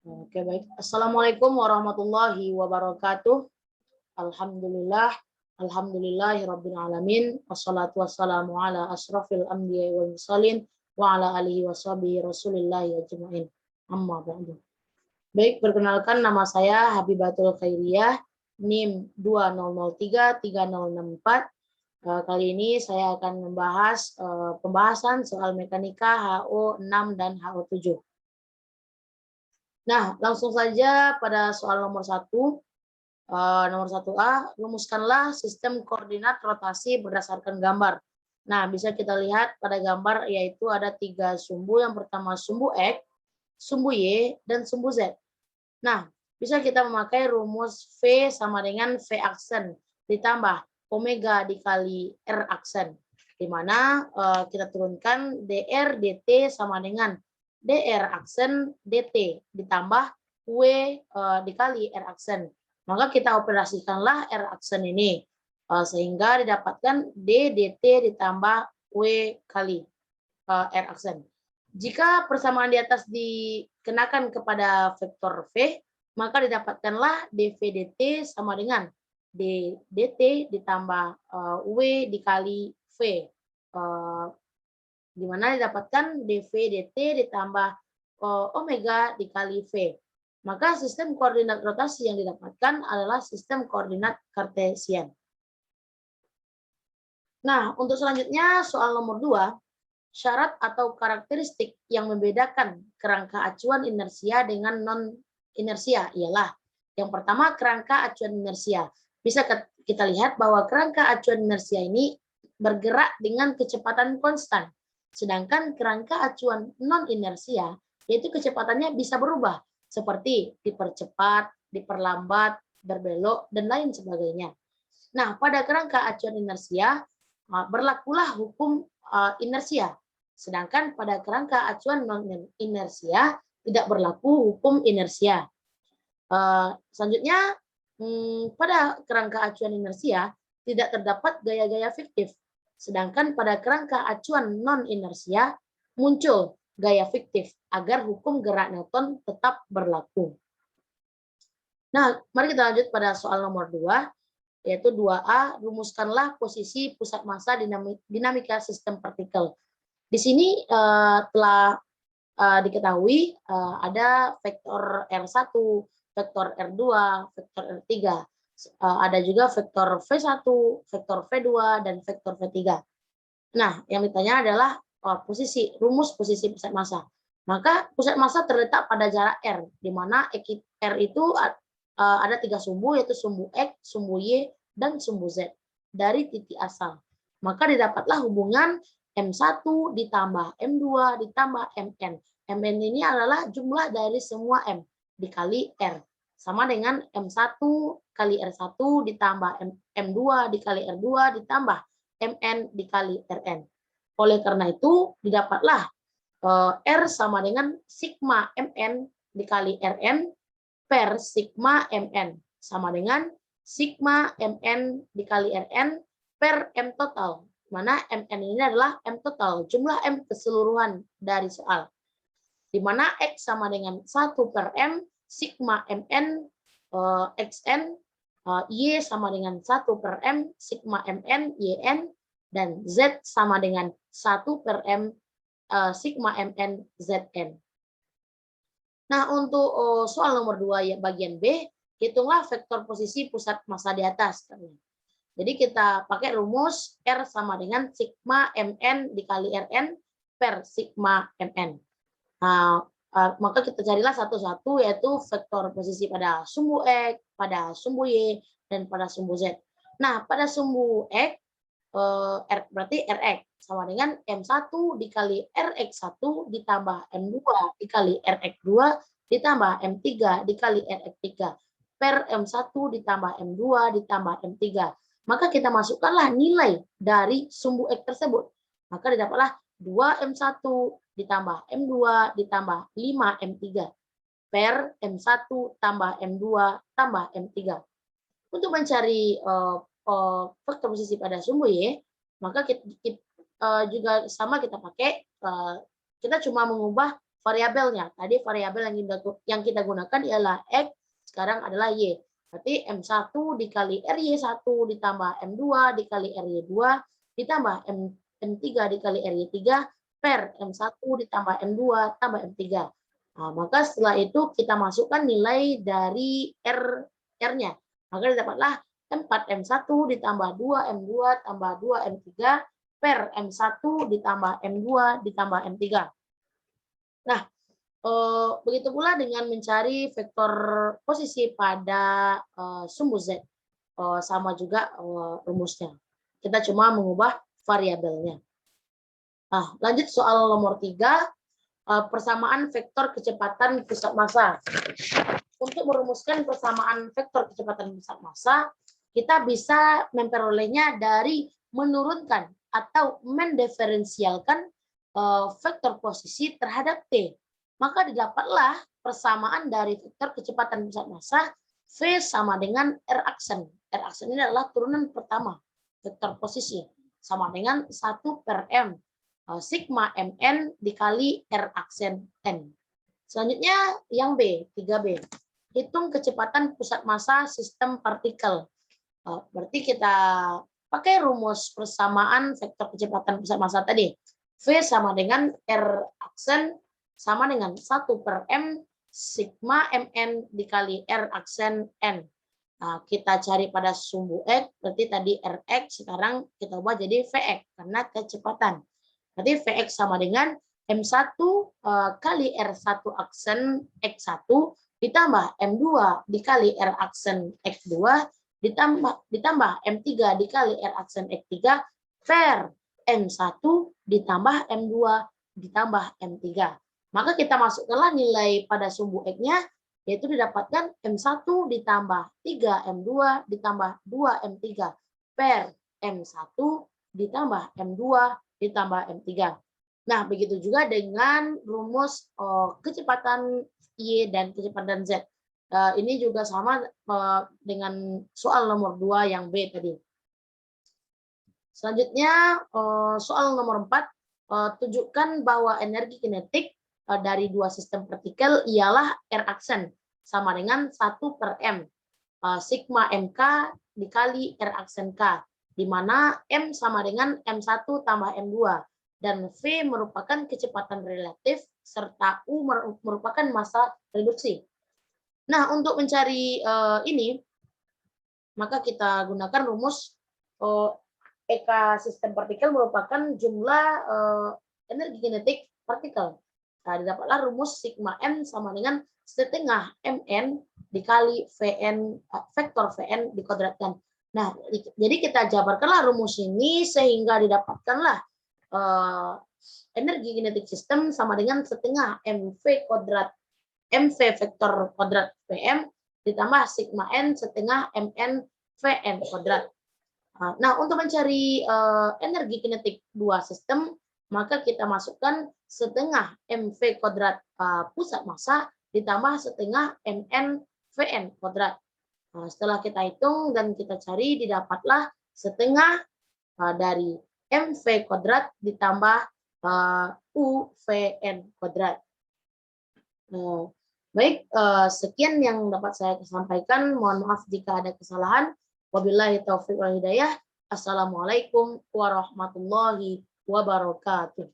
Oke, baik. Assalamualaikum warahmatullahi wabarakatuh. Alhamdulillah. Alhamdulillahirabbil alamin. Wassalatu wassalamu ala asrofil anbiya'i wal mursalin wa ala alihi washabihi rasulillahi ajma'in. Amma ba'du. Baik, perkenalkan nama saya Habibatul Khairiyah, NIM 20033064. Kali ini saya akan membahas pembahasan soal mekanika HO6 dan HO7. Nah, langsung saja pada soal nomor 1. Nomor 1A, rumuskanlah sistem koordinat rotasi berdasarkan gambar. Nah, bisa kita lihat pada gambar yaitu ada 3 sumbu. Yang pertama sumbu X, sumbu Y, dan sumbu Z. Nah, bisa kita memakai rumus V sama dengan V aksen ditambah omega dikali R aksen. Di mana kita turunkan dr dt sama dengan dr aksen dt ditambah W dikali R aksen. Maka kita operasikanlah R aksen ini sehingga didapatkan D dt ditambah W kali R aksen. Jika persamaan di atas dikenakan kepada vektor V, maka didapatkanlah dv dt sama dengan d dt ditambah W dikali V. Di mana didapatkan dv dt ditambah omega dikali V. Maka sistem koordinat rotasi yang didapatkan adalah sistem koordinat Kartesian. Nah, untuk selanjutnya soal nomor 2, syarat atau karakteristik yang membedakan kerangka acuan inersia dengan non-inersia ialah yang pertama kerangka acuan inersia. Bisa kita lihat bahwa kerangka acuan inersia ini bergerak dengan kecepatan konstan. Sedangkan kerangka acuan non-inersia yaitu kecepatannya bisa berubah, seperti dipercepat, diperlambat, berbelok, dan lain sebagainya. Nah, pada kerangka acuan inersia berlakulah hukum inersia. Sedangkan pada kerangka acuan non-inersia tidak berlaku hukum inersia. Selanjutnya, pada kerangka acuan inersia tidak terdapat gaya-gaya fiktif. Sedangkan pada kerangka acuan non-inersia muncul gaya fiktif agar hukum gerak Newton tetap berlaku. Nah, mari kita lanjut pada soal nomor 2, yaitu 2A, rumuskanlah posisi pusat massa dinamika sistem partikel. Di sini telah diketahui ada vektor R1, vektor R2, vektor R3. Ada juga vektor V1, vektor V2, dan vektor V3. Nah, yang ditanya adalah rumus posisi pusat massa. Maka pusat massa terletak pada jarak R, di mana R itu ada 3 sumbu, yaitu sumbu X, sumbu Y, dan sumbu Z dari titik asal. Maka didapatlah hubungan M1 ditambah M2 ditambah Mn. Mn ini adalah jumlah dari semua M dikali R. Sama dengan M1 kali R1 ditambah M2 dikali R2 ditambah Mn dikali Rn. Oleh karena itu, didapatlah R sama dengan sigma Mn dikali Rn per sigma Mn. Sama dengan sigma Mn dikali Rn per M total. Mana Mn ini adalah M total, jumlah M keseluruhan dari soal. Di mana X sama dengan 1 per M, sigma Mn Xn, Y sama dengan 1 per M, sigma Mn Yn, dan Z sama dengan 1 per M, sigma Mn Zn. Nah, untuk soal nomor 2 ya, bagian B, hitunglah vektor posisi pusat massa di atas. Jadi kita pakai rumus R sama dengan sigma Mn dikali Rn per sigma Mn. Nah, maka kita carilah satu-satu, yaitu vektor posisi pada sumbu X, pada sumbu Y, dan pada sumbu Z. Nah, pada sumbu X, berarti Rx sama dengan M1 dikali Rx1 ditambah M2 dikali Rx2 ditambah M3 dikali Rx3 per M1 ditambah M2 ditambah M3. Maka kita masukkanlah nilai dari sumbu X tersebut. Maka didapatlah 2M1 ditambah M2 ditambah 5M3 per M1 tambah M2 tambah M3. Untuk mencari vektor posisi pada sumbu Y, maka kita juga sama kita pakai, kita cuma mengubah variabelnya. Tadi variabel yang kita gunakan ialah X, sekarang adalah Y. Berarti M1 dikali RY1 ditambah M2 dikali RY2 ditambah M3 dikali RY3 per M1 ditambah M2 tambah M3. Nah, maka setelah itu kita masukkan nilai dari R-nya. Maka didapatlah 4M1 ditambah 2M2 tambah 2M3 per M1 ditambah M2 ditambah M3. Nah, begitu pula dengan mencari vektor posisi pada sumbu Z. Sama juga rumusnya. Kita cuma mengubah variabelnya. Nah, lanjut soal nomor 3. Persamaan vektor kecepatan pusat massa. Untuk merumuskan persamaan vektor kecepatan pusat massa, kita bisa memperolehnya dari menurunkan atau mendiferensialkan vektor posisi terhadap T. Maka didapatlah persamaan dari vektor kecepatan pusat massa V sama dengan R aksen. R aksen ini adalah turunan pertama vektor posisi sama dengan 1 per M. Sigma Mn dikali R aksen N. Selanjutnya yang B, 3B. Hitung kecepatan pusat massa sistem partikel. Berarti kita pakai rumus persamaan vektor kecepatan pusat massa tadi. V sama dengan R aksen sama dengan 1 per M sigma Mn dikali R aksen N. Nah, kita cari pada sumbu X, berarti tadi Rx, sekarang kita ubah jadi Vx karena kecepatan. Berarti Vx sama dengan M1 kali R1 aksen X1 ditambah M2 dikali R aksen X2 ditambah M3 dikali R aksen X3 per M1 ditambah M2 ditambah M3. Maka kita masukkanlah nilai pada sumbu X-nya, yaitu didapatkan M1 ditambah 3M2 ditambah 2M3 per M1 ditambah M2 ditambah M3. Nah, begitu juga dengan rumus kecepatan Y dan kecepatan Z. Ini juga sama dengan soal nomor 2 yang B tadi. Selanjutnya, soal nomor 4, tunjukkan bahwa energi kinetik dari dua sistem partikel ialah R aksen sama dengan 1 per M. Sigma MK dikali R aksen K, di mana M sama dengan M1 tambah M2, dan V merupakan kecepatan relatif, serta U merupakan massa reduksi. Nah, untuk mencari ini, maka kita gunakan rumus EK sistem partikel merupakan jumlah energi kinetik partikel. Nah, didapatlah rumus sigma N sama dengan setengah Mn dikali Vn, vektor Vn dikuadratkan. Nah, jadi kita jabarkanlah rumus ini sehingga didapatkanlah energi kinetik sistem sama dengan setengah MV kuadrat MV vektor kuadrat Vm ditambah sigma N setengah Mn Vn kuadrat. Nah, untuk mencari energi kinetik dua sistem, maka kita masukkan setengah MV kuadrat pusat massa ditambah setengah Mn Vn kuadrat. Setelah kita hitung dan kita cari, didapatlah setengah dari MV kuadrat ditambah UVN kuadrat. Baik, sekian yang dapat saya sampaikan. Mohon maaf jika ada kesalahan. Wabillahi taufiq wal hidayah. Assalamualaikum warahmatullahi wabarakatuh.